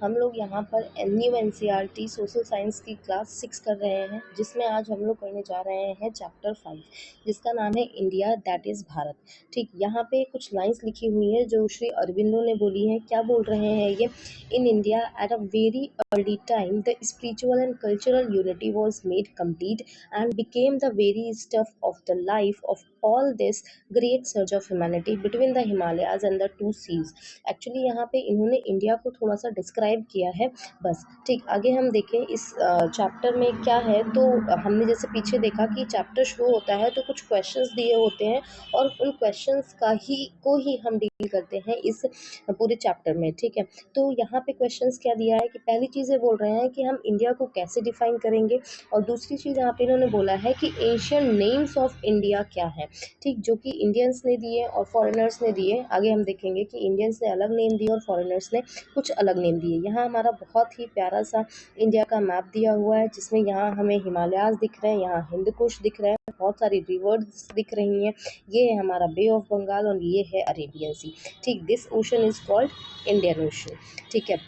हम लोग यहाँ पर न्यू एनसीईआरटी सोशल साइंस की क्लास 6 कर रहे हैं, जिसमें आज हम लोग करने जा रहे हैं चैप्टर 5, जिसका नाम है इंडिया दैट इज़ भारत। ठीक, यहाँ पे कुछ लाइंस लिखी हुई है जो श्री अरबिंदो ने बोली है। क्या बोल रहे हैं ये? In India at a very early time the spiritual and cultural unity was made complete and became the very stuff of the life of all this great surge of humanity between the Himalayas and the two seas. Actually यहाँ पे इन्होंने India को थोड़ा सा describe किया है बस। ठीक, आगे हम देखें इस चैप्टर में क्या है। तो हमने जैसे पीछे देखा कि चैप्टर शुरू होता है तो कुछ क्वेश्चंस दिए होते हैं और उन क्वेश्चंस को ही हम डील करते हैं इस पूरे चैप्टर में। ठीक है, तो यहाँ पे क्वेश्चंस क्या दिया है कि पहली चीज़ें बोल रहे हैं कि हम इंडिया को कैसे डिफाइन करेंगे, और दूसरी चीज़ यहाँ पे इन्होंने बोला है कि एशियन नेम्स ऑफ इंडिया क्या है। ठीक, जो कि इंडियंस ने दिए और फॉरेनर्स ने दिए। आगे हम देखेंगे कि इंडियंस ने अलग नेम दिए और फॉरेनर्स ने कुछ अलग नेम दिए। यहाँ हमारा बहुत ही प्यारा सा इंडिया का मैप दिया हुआ है, जिसमें यहाँ हमें हिमालयाज दिख रहे हैं, यहाँ हिंद कुश दिख रहे हैं, बहुत सारी रिवर्स दिख रही हैं। ये है हमारा बे ऑफ बंगाल और ये है अरेबियन सी। ठीक, this ocean is called Indian ocean. ठीक है,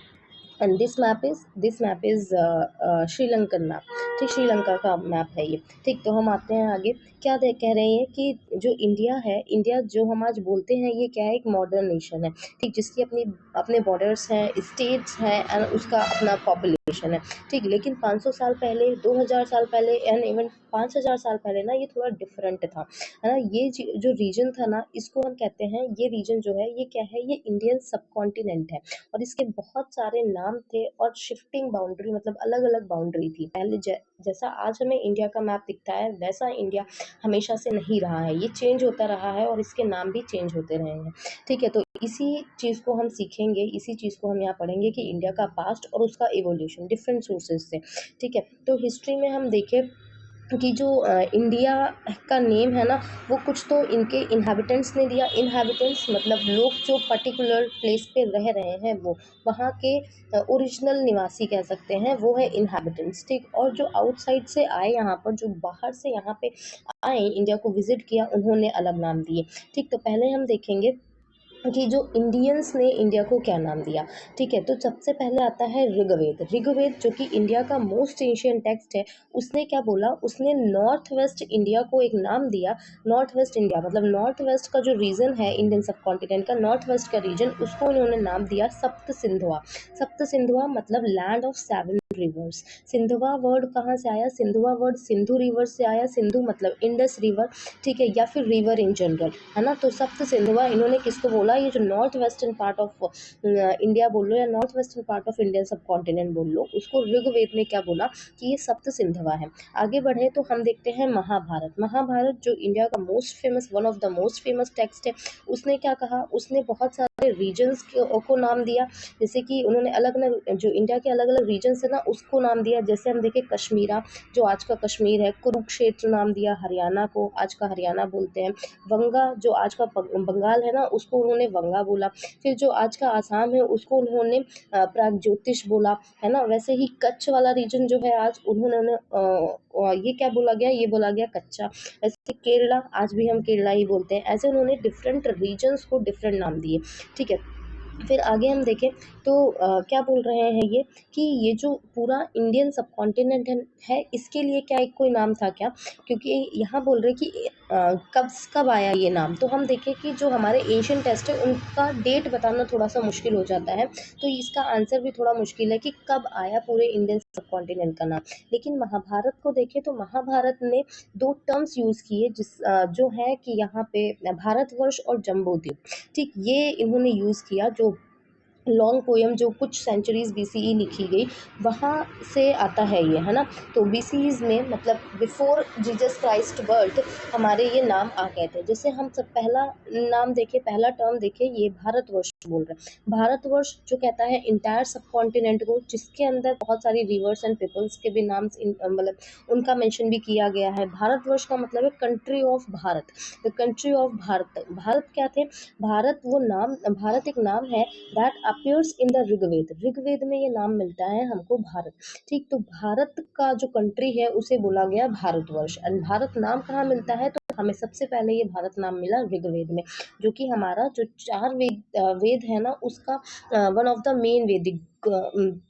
and this map is Sri Lankan map. ठीक, श्रीलंका का मैप है ये। ठीक, तो हम आते हैं आगे। क्या कह रहे हैं कि जो इंडिया है, इंडिया जो हम आज बोलते हैं, ये क्या है? एक मॉडर्न नेशन है। ठीक, जिसकी अपने बॉर्डर्स हैं, स्टेट्स हैं एंड उसका अपना पॉपुलेशन है। ठीक, लेकिन 500 साल पहले, 2000 साल पहले एंड इवन 5000 साल पहले ना, ये थोड़ा डिफरेंट था, है ना। ये जो रीजन था ना, इसको हम कहते हैं, ये रीजन जो है ये क्या है? ये इंडियन सब कॉन्टिनेंट है और इसके बहुत सारे नाम थे और शिफ्टिंग बाउंड्री, मतलब अलग अलग बाउंड्री थी। पहले जैसा आज हमें इंडिया का मैप दिखता है, वैसा इंडिया हमेशा से नहीं रहा है, ये चेंज होता रहा है और इसके नाम भी चेंज होते रहे हैं। ठीक है, तो इसी चीज़ को हम सीखेंगे, इसी चीज़ को हम यहाँ पढ़ेंगे कि इंडिया का पास्ट और उसका एवोल्यूशन डिफरेंट सोर्सेज से। ठीक है, तो हिस्ट्री में हम देखें कि जो इंडिया का नेम है ना, वो कुछ तो इनके इन्हाबिटेंट्स ने दिया। इन्हाबिटेंट्स मतलब लोग जो पर्टिकुलर प्लेस पे रह रहे हैं, वो वहाँ के ओरिजिनल निवासी कह सकते हैं, वो है इन्हाबिटेंट्स। ठीक, और जो आउटसाइड से आए, यहाँ पर जो बाहर से यहाँ पे आए, इंडिया को विजिट किया, उन्होंने अलग नाम दिए। ठीक, तो पहले हम देखेंगे कि जो इंडियंस ने इंडिया को क्या नाम दिया। ठीक है, तो सबसे पहले आता है ऋग्वेद। ऋग्वेद जो कि इंडिया का मोस्ट एंशिएंट टेक्स्ट है, उसने क्या बोला? उसने नॉर्थ वेस्ट इंडिया को एक नाम दिया। नॉर्थ वेस्ट इंडिया मतलब नॉर्थ वेस्ट का जो रीजन है इंडियन सब कॉन्टिनेंट का, नॉर्थ वेस्ट का रीजन, उसको इन्होंने नाम दिया सप्त सिंधुआ। सप्त सिंधुआ मतलब land of 7 reverse. Sindhua word कहाँ से आया? सिंधुआ वर्ड सिंधु रिवर से आया। सिंधु मतलब इंडस रिवर, ठीक है, या फिर रिवर इन जनरल, है ना। तो सप्त सिंधुआ इन्होंने किसको बोला? ये जो north western part of India बोल लो या north western part of Indian सब कॉन्टिनेंट बोल लो, उसको ऋग्वेद ने क्या बोला? कि ये सप्त सिंधुआ है। आगे बढ़े तो हम देखते हैं महाभारत। महाभारत जो इंडिया का most famous, one of the most famous text है, उसने क्या कहा? उसने बहुत सारे रीजन्स को नाम दिया। जैसे कि उन्होंने अलग अलग जो इंडिया के अलग अलग रीजन्स है ना, उसको नाम दिया। जैसे हम देखें कश्मीरा, जो आज का कश्मीर है, कुरुक्षेत्र नाम दिया हरियाणा को, आज का हरियाणा बोलते हैं। वंगा जो आज का बंगाल है ना, उसको उन्होंने वंगा बोला। फिर जो आज का आसाम है, उसको उन्होंने प्रागज्योतिष बोला, है ना। वैसे ही कच्छ वाला रीजन जो है आज, उन्होंने ये क्या बोला गया? ये बोला गया कच्चा। वैसे केरला, आज भी हम केरला ही बोलते हैं। ऐसे उन्होंने डिफरेंट रीजन्स को डिफरेंट नाम दिए। ठीक है, फिर आगे हम देखें तो क्या बोल रहे हैं ये कि ये जो पूरा इंडियन सब कॉन्टिनेंट है, इसके लिए क्या एक कोई नाम था क्या? क्योंकि यहाँ बोल रहे कि कब कब आया ये नाम। तो हम देखें कि जो हमारे एशियन टेस्ट है, उनका डेट बताना थोड़ा सा मुश्किल हो जाता है, तो इसका आंसर भी थोड़ा मुश्किल है कि कब आया पूरे इंडियन सब कॉन्टिनेंट का नाम। लेकिन महाभारत को देखें तो महाभारत ने 2 टर्म्स यूज़ किए, जो है कि यहाँ पे भारतवर्ष और जम्बूद्वीप। ठीक, ये इन्होंने यूज़ किया। जो लॉन्ग पोएम जो कुछ सेंचुरीज बीसीई लिखी गई, वहाँ से आता है ये, है ना। तो बीसीईज में मतलब बिफोर जीसस क्राइस्ट बर्थ हमारे ये नाम आ गए थे। जैसे हम सब पहला नाम देखें, पहला टर्म देखें, ये भारतवर्ष बोल रहे हैं। भारतवर्ष जो कहता है इंटायर सब कॉन्टिनेंट को, जिसके अंदर बहुत सारी रिवर्स एंड पीपल्स के भी नाम मतलब उनका मेंशन भी किया गया है। भारतवर्ष का मतलब है country of Bharat, the country of Bharat. Bharat क्या थे? भारत वो नाम, भारत एक नाम है that appears in the Rigveda. Rigveda में ये नाम मिलता है हमको भारत। ठीक, तो भारत का जो कंट्री है उसे बोला गया भारतवर्ष। एंड भारत नाम कहाँ मिलता है? तो हमें सबसे पहले ये भारत नाम मिला ऋग्वेद में, जो कि हमारा जो 4 वेद है ना, उसका वन ऑफ द मेन वैदिक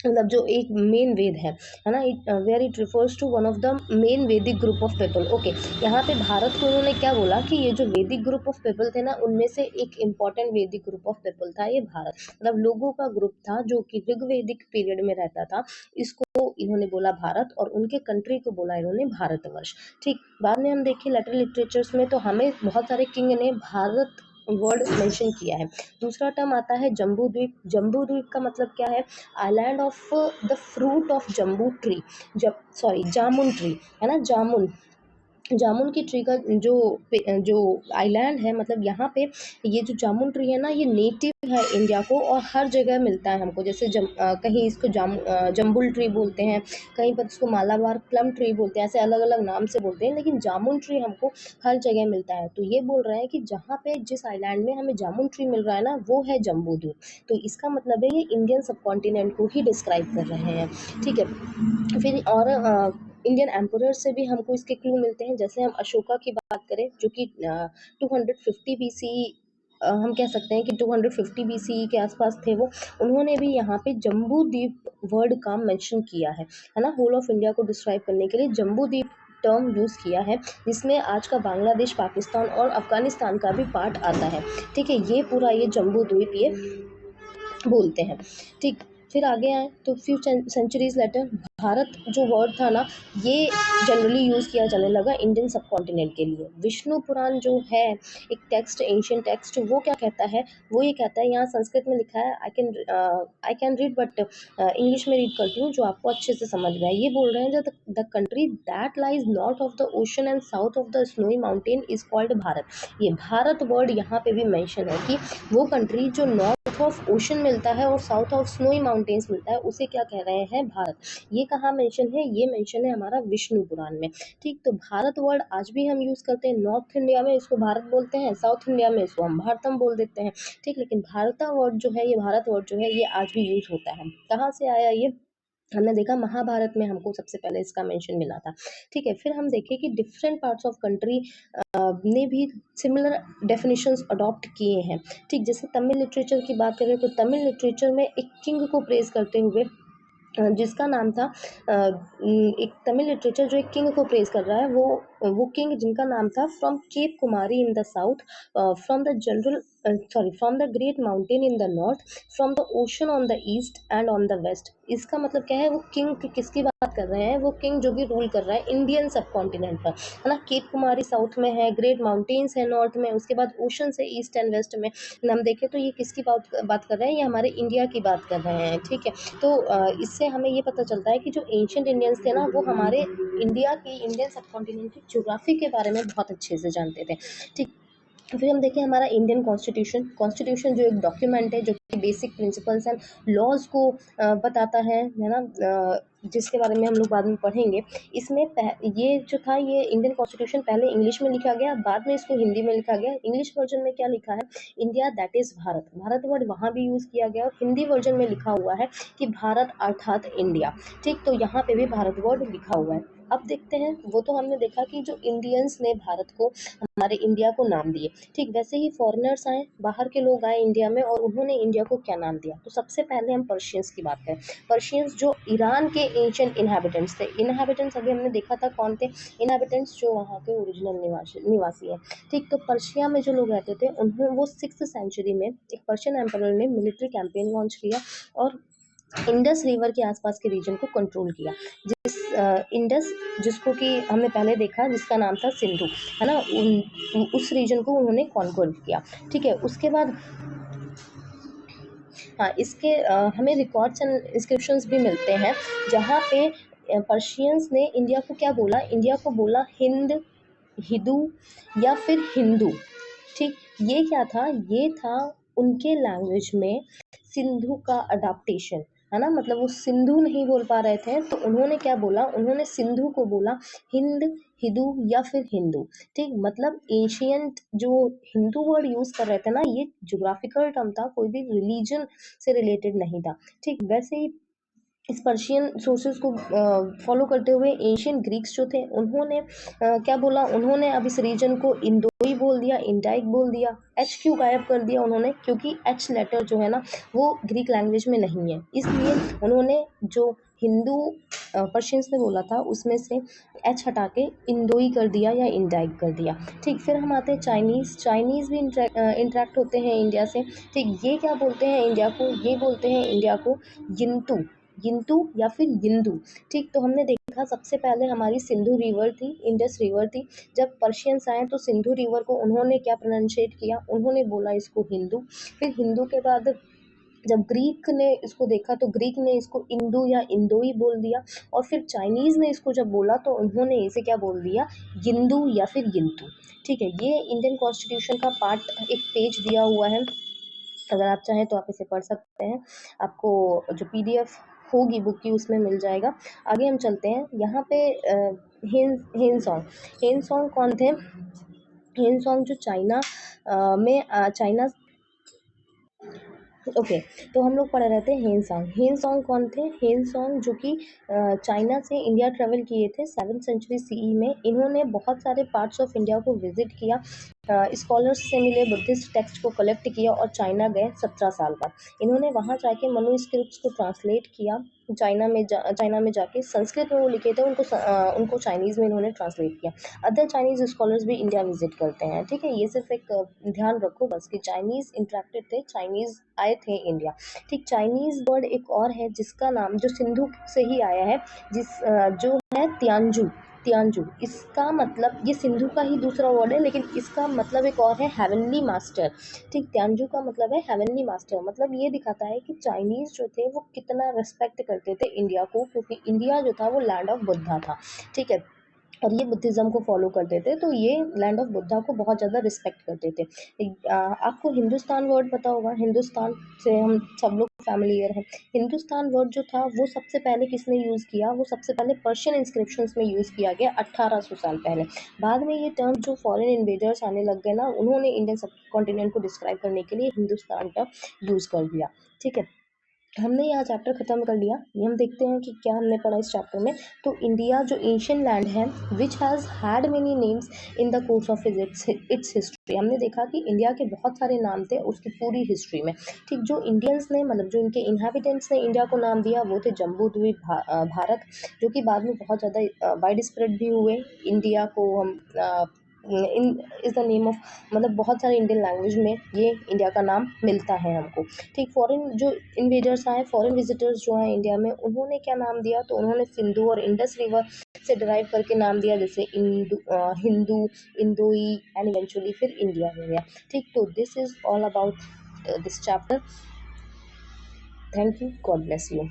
मतलब जो एक मेन वेद है ना, where it refers to one of the main Vedic group of people. Okay, यहाँ पे भारत को उन्होंने क्या बोला कि ये जो वैदिक ग्रुप ऑफ पीपल थे ना, उनमें से एक इम्पॉर्टेंट वैदिक ग्रुप ऑफ पीपल था ये भारत, मतलब लोगों का ग्रुप था जो कि ऋग्वैदिक पीरियड में रहता था। इसको इन्होंने बोला भारत, और उनके कंट्री को बोला इन्होंने भारतवर्ष। ठीक, बाद में हम देखें लेटर लिटरेचर्स में तो हमें बहुत सारे किंग ने भारत वर्ड मेंशन किया है। दूसरा टर्म आता है जम्बू द्वीप। जम्बू द्वीप का मतलब क्या है? Island of the fruit of jambu tree, jamun tree है ना, जामुन की ट्री का जो आइलैंड है, मतलब यहाँ पे ये जो जामुन ट्री है ना, ये नेटिव है इंडिया को और हर जगह मिलता है हमको। जैसे कहीं इसको जम्बुल ट्री बोलते हैं, कहीं पर इसको मालाबार प्लम ट्री बोलते हैं, ऐसे अलग अलग नाम से बोलते हैं, लेकिन जामुन ट्री हमको हर जगह मिलता है। तो ये बोल रहे हैं कि जहाँ पे जिस आइलैंड में हमें जामुन ट्री मिल रहा है ना, वो है जम्बू द्वीप। तो इसका मतलब है ये इंडियन सब कॉन्टिनेंट को ही डिस्क्राइब कर रहे हैं। ठीक है, फिर और इंडियन एम्परर से भी हमको इसके क्लू मिलते हैं। जैसे हम अशोका की बात करें, जो कि 250 BC, हम कह सकते हैं कि 250 BC के आसपास थे वो। उन्होंने भी यहाँ पे जम्बू द्वीप वर्ड का मेंशन किया है ना, होल ऑफ इंडिया को डिस्क्राइब करने के लिए जम्बू द्वीप टर्म यूज़ किया है, जिसमें आज का बांग्लादेश, पाकिस्तान और अफगानिस्तान का भी पार्ट आता है। ठीक है, ये पूरा ये जम्बू द्वीप ये बोलते हैं। ठीक, फिर आगे आए तो फ्यू सेंचुरीज लेटर भारत जो वर्ड था ना, ये जनरली यूज़ किया जाने लगा इंडियन सब कॉन्टिनेंट के लिए। विष्णु पुराण जो है एक टेक्स्ट, एंशियंट टेक्स्ट, वो क्या कहता है? वो ये कहता है, यहाँ संस्कृत में लिखा है, I can read but English में रीड करती हूँ जो आपको अच्छे से समझ में आए। ये बोल रहे हैं जो the country that lies north of the ocean and south of the snowy mountain is called Bharat. ये भारत वर्ड यहाँ पे भी मेंशन है कि वो कंट्री जो नॉर्थ ऑफ ओशन मिलता है और साउथ ऑफ स्नोई माउंटेन्स मिलता है, उसे क्या कह रहे हैं? भारत। ये कहाँ मेंशन है? ये मेंशन है हमारा विष्णु पुराण में। ठीक, तो भारत वर्ड आज भी हम यूज़ करते हैं। नॉर्थ इंडिया में इसको भारत बोलते हैं, साउथ इंडिया में इसको हम भारतम बोल देते हैं। ठीक, लेकिन भारता वर्ड जो है, ये भारत वर्ड जो है, ये आज भी यूज़ होता है। कहाँ से आया ये? हमने देखा महाभारत में हमको सबसे पहले इसका मेंशन मिला था। ठीक है, फिर हम देखें कि डिफरेंट पार्ट्स ऑफ कंट्री ने भी सिमिलर डेफिनेशंस अडॉप्ट किए हैं। ठीक, जैसे तमिल लिटरेचर की बात करें तो तमिल लिटरेचर में एक किंग को प्रेज करते हुए जिसका नाम था एक तमिल लिटरेचर जो एक किंग को प्रेज कर रहा है, वो किंग जिनका नाम था from cape Kumari in the south, from the great mountain in the north, from the ocean on the east and on the west. इसका मतलब क्या है? वो किंग किसकी बात कर रहे हैं? वो किंग जो भी रूल कर रहा है इंडियन सब कॉन्टिनेंट पर, है ना। केप कुमारी साउथ में है, ग्रेट माउंटेन्स है नॉर्थ में, उसके बाद ओशन से ईस्ट एंड वेस्ट में। हम देखें तो ये किसकी बात कर रहे हैं? ये हमारे इंडिया की बात कर रहे हैं। ठीक है, तो इससे हमें ये पता चलता है कि जो एंशियंट इंडियंस थे ना, वो हमारे इंडियन सब कॉन्टिनेंट की ज्योग्राफी के बारे में बहुत अच्छे से जानते थे। ठीक, फिर हम देखें हमारा इंडियन कॉन्स्टिट्यूशन जो एक डॉक्यूमेंट है, जो कि बेसिक प्रिंसिपल्स एंड लॉज को बताता है ना, जिसके बारे में हम लोग बाद में पढ़ेंगे। इसमें ये जो था, ये इंडियन कॉन्स्टिट्यूशन पहले इंग्लिश में लिखा गया, बाद में इसको हिंदी में लिखा गया। इंग्लिश वर्जन में क्या लिखा है? India that is Bharat. Bharat word वहाँ भी यूज़ किया गया, और हिंदी वर्जन में लिखा हुआ है कि भारत अर्थात इंडिया। ठीक, तो यहाँ पे भी भारत वर्ड लिखा हुआ है। अब देखते हैं, वो तो हमने देखा कि जो इंडियंस ने भारत को, हमारे इंडिया को नाम दिए। ठीक, वैसे ही फॉरेनर्स आए, बाहर के लोग आए इंडिया में, और उन्होंने इंडिया को क्या नाम दिया? तो सबसे पहले हम पर्शियंस की बात करें। पर्शियंस जो ईरान के एंशिएंट इनहैबिटेंट्स थे। इनहैबिटेंट्स अभी हमने देखा था कौन थे? इनहैबिटेंट्स जो वहाँ के ओरिजिनल निवासी हैं। ठीक, तो पर्शिया में जो लोग रहते थे, उन्होंने वो 6th सेंचुरी में एक पर्शियन एम्परर ने मिलिट्री कैंपेन लॉन्च किया और इंडस रिवर के आसपास के रीजन को कंट्रोल किया। इंडस, जिसको कि हमने पहले देखा, जिसका नाम था सिंधु, है ना, उस रीजन को उन्होंने कॉन्क्वर किया। ठीक है, उसके बाद हाँ, इसके हमें रिकॉर्ड्स एंड इंस्क्रिप्शंस भी मिलते हैं, जहाँ पे पर्शियंस ने इंडिया को क्या बोला? इंडिया को बोला हिंद, हिदू या फिर हिंदू। ठीक, ये क्या था? ये था उनके लैंग्वेज में सिंधु का अडाप्टेशन, है ना। मतलब वो सिंधु नहीं बोल पा रहे थे, तो उन्होंने क्या बोला? उन्होंने सिंधु को बोला हिंद, हिदू या फिर हिंदू। ठीक, मतलब एशियंट जो हिंदू वर्ड यूज कर रहे थे ना, ये ज्योग्राफिकल टर्म था, कोई भी रिलीजन से रिलेटेड नहीं था। ठीक, वैसे ही इस पर्शियन सोर्सेज को फॉलो करते हुए एशियन ग्रीक्स जो थे उन्होंने क्या बोला, उन्होंने अब इस रीजन को इंडोई बोल दिया, इंडाइक बोल दिया। एच क्यों गायब कर दिया उन्होंने, क्योंकि एच लेटर जो है ना वो ग्रीक लैंग्वेज में नहीं है, इसलिए उन्होंने जो हिंदू पर्शियंस ने बोला था उसमें से एच हटा के इंडोई कर दिया या इंडाइक कर दिया। ठीक, फिर हम आते हैं चाइनीज़। चाइनीज़ भी इंटरेक्ट होते हैं इंडिया से। ठीक, ये क्या बोलते हैं इंडिया को, ये बोलते हैं इंडिया को यिंतु, यिंतु या फिर यिंदू। ठीक, तो हमने देखा सबसे पहले हमारी सिंधु रिवर थी, इंडस रिवर थी। जब पर्शियंस आए तो सिंधु रिवर को उन्होंने क्या प्रोनाउंशिएट किया, उन्होंने बोला इसको हिंदू। फिर हिंदू के बाद जब ग्रीक ने इसको देखा तो ग्रीक ने इसको इंदू या इंदोई बोल दिया, और फिर चाइनीज़ ने इसको जब बोला तो उन्होंने इसे क्या बोल दिया, यिंदू या फिर यिंतु। ठीक है, ये इंडियन कॉन्स्टिट्यूशन का पार्ट एक पेज दिया हुआ है, अगर आप चाहें तो आप इसे पढ़ सकते हैं। आपको जो पीडीएफ होगी बुक की उसमें मिल जाएगा। आगे हम चलते हैं, यहाँ पे हेन सॉन्ग कौन थे। हेन सॉन्ग जो चाइना में चाइना ओके, तो हम लोग पढ़े रहते हैं हेन सॉन्ग। हेन सॉन्ग कौन थे, हेन सॉन्ग जो कि चाइना से इंडिया ट्रेवल किए थे 7th सेंचुरी सीई में। इन्होंने बहुत सारे पार्ट्स ऑफ इंडिया को विजिट किया, स्कॉलर्स से मिले, बुद्धिस्ट टेक्स्ट को कलेक्ट किया और चाइना गए 17 साल बाद। इन्होंने वहाँ जाके मनुस्क्रिप्ट्स को ट्रांसलेट किया, चाइना में जाके संस्कृत में वो लिखे थे, उनको चाइनीज़ में इन्होंने ट्रांसलेट किया। अदर चाइनीज़ स्कॉलर्स भी इंडिया विजिट करते हैं। ठीक है, ये सिर्फ एक ध्यान रखो बस कि चाइनीज़ इंटरेक्टेड थे, चाइनीज़ आए थे इंडिया। ठीक, चाइनीज़ वर्ड एक और है जिसका नाम जो सिंधु से ही आया है, जो है तियानजू। तियानजू, इसका मतलब, ये सिंधु का ही दूसरा वर्ड है लेकिन इसका मतलब एक और है, हेवनली मास्टर। ठीक, तियानजू का मतलब है हेवनली मास्टर, मतलब ये दिखाता है कि चाइनीज़ जो थे वो कितना रिस्पेक्ट करते थे इंडिया को, क्योंकि इंडिया जो था वो लैंड ऑफ बुद्धा था। ठीक है, और ये बुद्धिज़्म को फॉलो करते थे, तो ये लैंड ऑफ बुद्धा को बहुत ज़्यादा रिस्पेक्ट करते थे। आपको हिंदुस्तान वर्ड पता होगा, हिंदुस्तान से हम सब लोग फैमिलियर हैं। हिंदुस्तान वर्ड जो था वो सबसे पहले किसने यूज़ किया, वो सबसे पहले पर्शियन इंस्क्रिप्शंस में यूज़ किया गया 1800 साल पहले। बाद में ये टर्म जो फॉरेन इन्वेडर्स आने लग गए ना, उन्होंने इंडियन सब कॉन्टिनेंट को डिस्क्राइब करने के लिए हिंदुस्तान टर्म यूज़ कर दिया। ठीक है, हमने यहाँ चैप्टर ख़त्म कर लिया। ये हम देखते हैं कि क्या हमने पढ़ा इस चैप्टर में। तो इंडिया जो एशियन लैंड है which has had many names in the course of its history, हमने देखा कि इंडिया के बहुत सारे नाम थे उसकी पूरी हिस्ट्री में। ठीक, जो इंडियंस ने, मतलब जो इनके इन्हेबिटेंट्स ने इंडिया को नाम दिया वो थे जम्बू द्वीप, भारत, जो कि बाद में बहुत ज़्यादा वाइड स्प्रेड भी हुए। इंडिया को हम in is the name of, मतलब बहुत सारे इंडियन लैंग्वेज में ये इंडिया का नाम मिलता है हमको। ठीक, फॉरेन जो इन्वेडर्स आए, फॉरेन विजिटर्स जो हैं इंडिया में, उन्होंने क्या नाम दिया, तो उन्होंने सिंधु और इंडस रिवर से डिराइव करके नाम दिया, जैसे हिंदू, इंदोई एंड इवेंचुअली फिर इंडिया हो गया। ठीक, तो this is all about this chapter. Thank you, God bless you.